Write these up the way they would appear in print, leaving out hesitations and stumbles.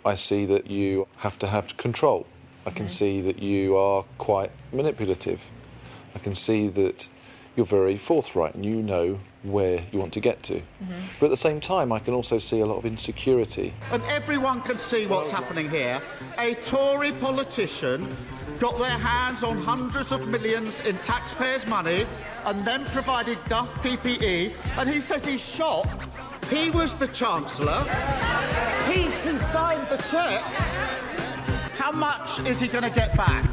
I see that you have to have control. I can see that you are quite manipulative. I can see that you're very forthright and you know where you want to get to. But at the same time, I can also see a lot of insecurity. And everyone can see what's happening here. A Tory politician got their hands on hundreds of millions in taxpayers' money and then provided Duff PPE, and he says he's shocked. He was the Chancellor. He signed the cheques. How much is he going to get back?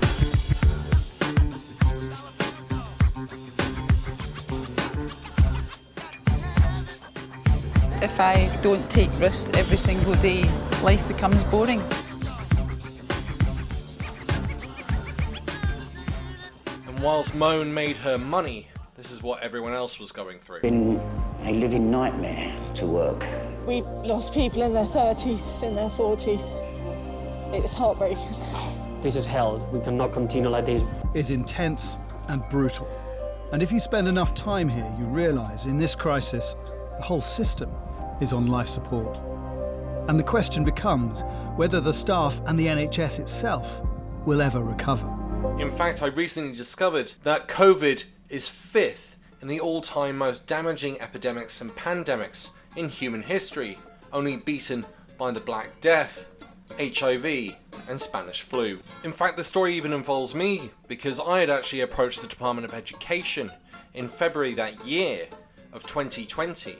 If I don't take risks every single day, life becomes boring. And whilst Mone made her money, this is what everyone else was going through. Been a living nightmare to work. We've lost people in their 30s, in their 40s. It's heartbreaking. This is hell. We cannot continue like this. It's intense and brutal. And if you spend enough time here, you realise in this crisis, the whole system is on life support. And the question becomes whether the staff and the NHS itself will ever recover. In fact, I recently discovered that COVID is fifth in the all-time most damaging epidemics and pandemics in human history, only beaten by the Black Death, HIV and Spanish flu. In fact, the story even involves me, because I had actually approached the Department of Education in February that year of 2020,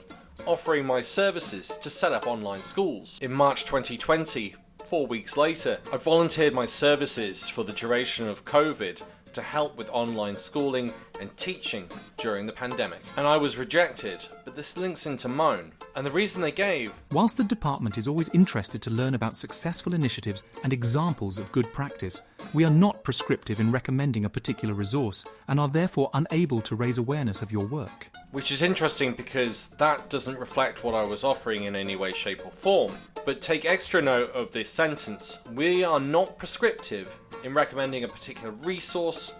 offering my services to set up online schools. In March 2020, 4 weeks later, I volunteered my services for the duration of COVID to help with online schooling and teaching during the pandemic. And I was rejected, but this links into Mone. And the reason they gave... Whilst the department is always interested to learn about successful initiatives and examples of good practice, we are not prescriptive in recommending a particular resource and are therefore unable to raise awareness of your work. Which is interesting because that doesn't reflect what I was offering in any way, shape or form. But take extra note of this sentence. We are not prescriptive in recommending a particular resource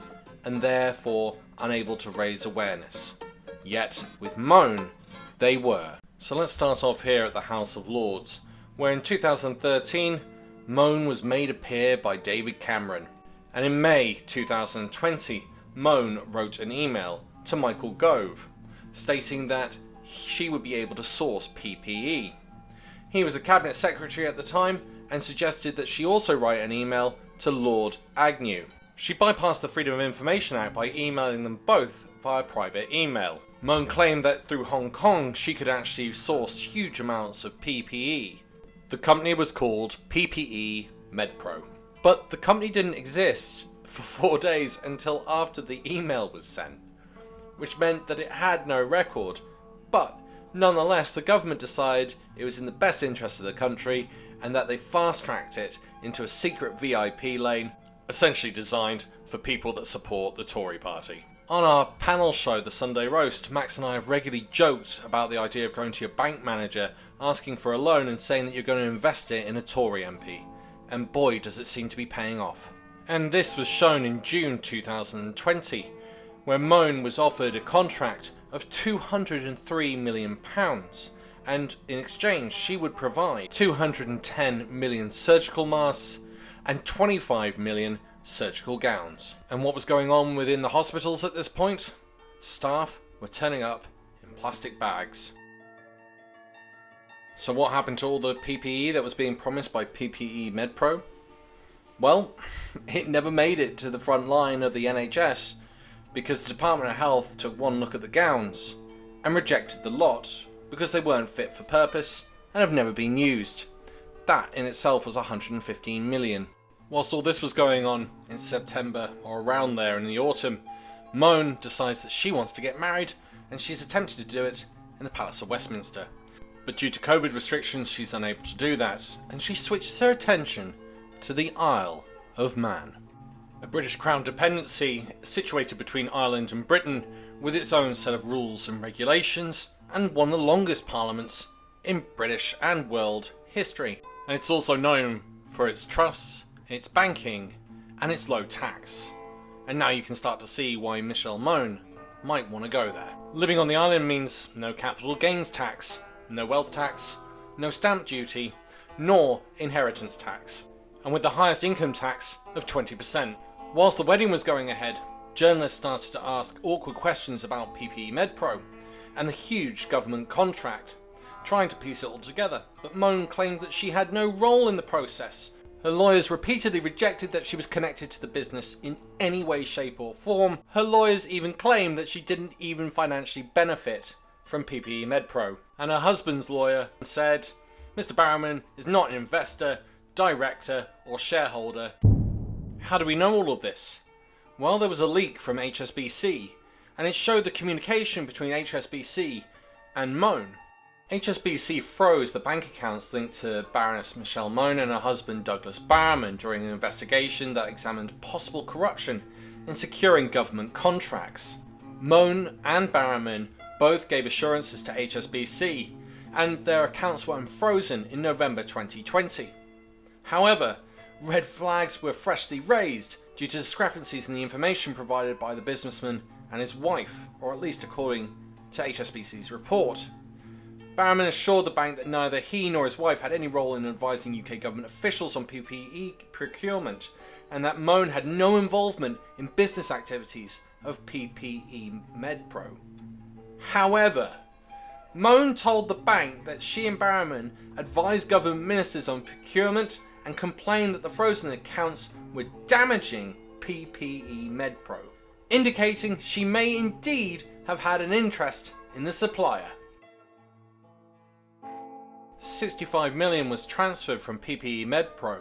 and therefore unable to raise awareness. Yet, with Mone, they were. So let's start off here at the House of Lords, where in 2013, Mone was made a peer by David Cameron. And in May 2020, Mone wrote an email to Michael Gove, stating that she would be able to source PPE. He was a cabinet secretary at the time and suggested that she also write an email to Lord Agnew. She bypassed the Freedom of Information Act by emailing them both via private email. Mone claimed that through Hong Kong she could actually source huge amounts of PPE. The company was called PPE MedPro. But the company didn't exist for 4 days until after the email was sent, which meant that it had no record. But nonetheless, the government decided it was in the best interest of the country and that they fast-tracked it into a secret VIP lane, essentially designed for people that support the Tory party. On our panel show, The Sunday Roast, Max and I have regularly joked about the idea of going to your bank manager, asking for a loan and saying that you're going to invest it in a Tory MP. And boy, does it seem to be paying off. And this was shown in June 2020, where Mone was offered a contract of £203 million, and in exchange she would provide 210 million surgical masks and 25 million surgical gowns. And what was going on within the hospitals at this point? Staff were turning up in plastic bags. So what happened to all the PPE that was being promised by PPE MedPro? Well, it never made it to the front line of the NHS because the Department of Health took one look at the gowns and rejected the lot because they weren't fit for purpose and have never been used. That in itself was 115 million. Whilst all this was going on in September or around there in the autumn, Mone decides that she wants to get married and she's attempted to do it in the Palace of Westminster. But due to COVID restrictions she's unable to do that, and she switches her attention to the Isle of Man, a British Crown dependency situated between Ireland and Britain with its own set of rules and regulations and one of the longest parliaments in British and world history. And it's also known for its trusts, its banking and its low tax. And now you can start to see why Michelle Mone might want to go there. Living on the island means no capital gains tax, no wealth tax, no stamp duty, nor inheritance tax, and with the highest income tax of 20%. Whilst the wedding was going ahead, journalists started to ask awkward questions about PPE MedPro and the huge government contract, trying to piece it all together, but Mone claimed that she had no role in the process. Her lawyers repeatedly rejected that she was connected to the business in any way, shape or form. Her lawyers even claimed that she didn't even financially benefit from PPE MedPro. And her husband's lawyer said, Mr. Barrowman is not an investor, director or shareholder. How do we know all of this? Well, there was a leak from HSBC, and it showed the communication between HSBC and Mone. HSBC froze the bank accounts linked to Baroness Michelle Mone and her husband Douglas Barrowman during an investigation that examined possible corruption in securing government contracts. Mone and Barrowman both gave assurances to HSBC, and their accounts were unfrozen in November 2020. However, red flags were freshly raised due to discrepancies in the information provided by the businessman and his wife, or at least according to HSBC's report. Barrowman assured the bank that neither he nor his wife had any role in advising UK government officials on PPE procurement, and that Mone had no involvement in business activities of PPE MedPro. However, Mone told the bank that she and Barrowman advised government ministers on procurement and complained that the frozen accounts were damaging PPE MedPro, indicating she may indeed have had an interest in the supplier. 65 million was transferred from PPE MedPro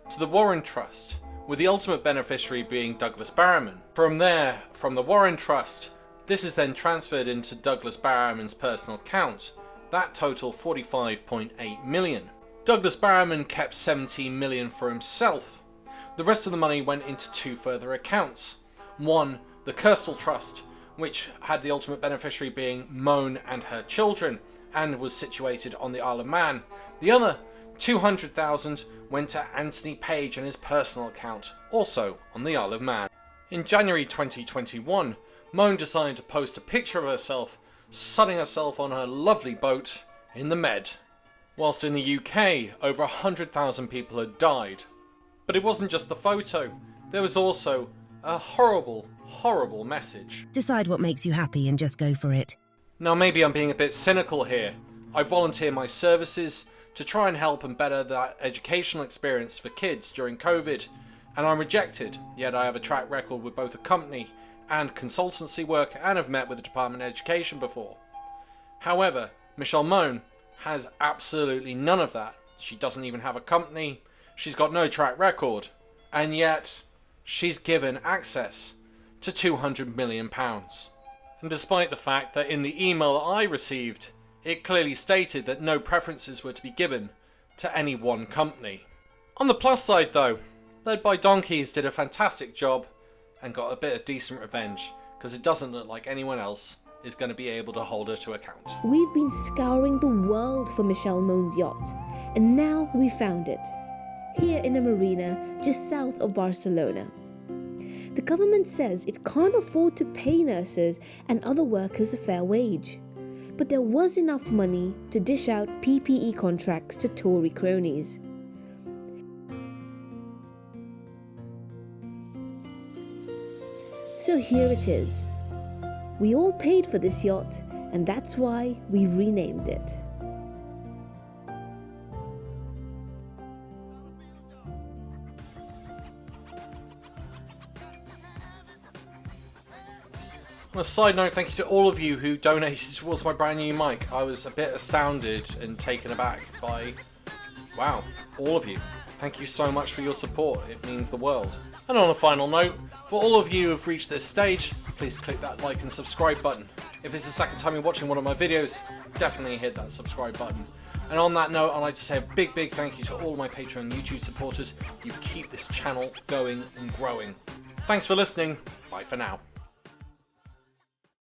to the Warren Trust, with the ultimate beneficiary being Douglas Barrowman. From there, from the Warren Trust, this is then transferred into Douglas Barrowman's personal account. That totaled 45.8 million. Douglas Barrowman kept 17 million for himself. The rest of the money went into two further accounts. One, the Kerstal Trust, which had the ultimate beneficiary being Mone and her children, and was situated on the Isle of Man. The other, 200,000, went to Anthony Page and his personal account, also on the Isle of Man. In January 2021, Mone decided to post a picture of herself sunning herself on her lovely boat in the Med. Whilst in the UK, over 100,000 people had died. But it wasn't just the photo, there was also a horrible, horrible message. Decide what makes you happy and just go for it. Now maybe I'm being a bit cynical here. I volunteer my services to try and help and better that educational experience for kids during COVID, and I'm rejected, yet I have a track record with both a company and consultancy work and have met with the Department of Education before. However, Michelle Mone has absolutely none of that. She doesn't even have a company, she's got no track record, and yet she's given access to £200 million. And despite the fact that in the email that I received, it clearly stated that no preferences were to be given to any one company. On the plus side though, Led by Donkeys did a fantastic job and got a bit of decent revenge, because it doesn't look like anyone else is going to be able to hold her to account. We've been scouring the world for Michelle Mone's yacht, and now we found it, here in a marina just south of Barcelona. The government says it can't afford to pay nurses and other workers a fair wage, but there was enough money to dish out PPE contracts to Tory cronies. So here it is. We all paid for this yacht, and that's why we've renamed it. On a side note, thank you to all of you who donated towards my brand new mic. I was a bit astounded and taken aback by, wow, all of you. Thank you so much for your support, it means the world. And on a final note, for all of you who have reached this stage, please click that like and subscribe button. If it's the second time you're watching one of my videos, definitely hit that subscribe button. And on that note, I'd like to say a big thank you to all my Patreon and YouTube supporters. You keep this channel going and growing. Thanks for listening, bye for now.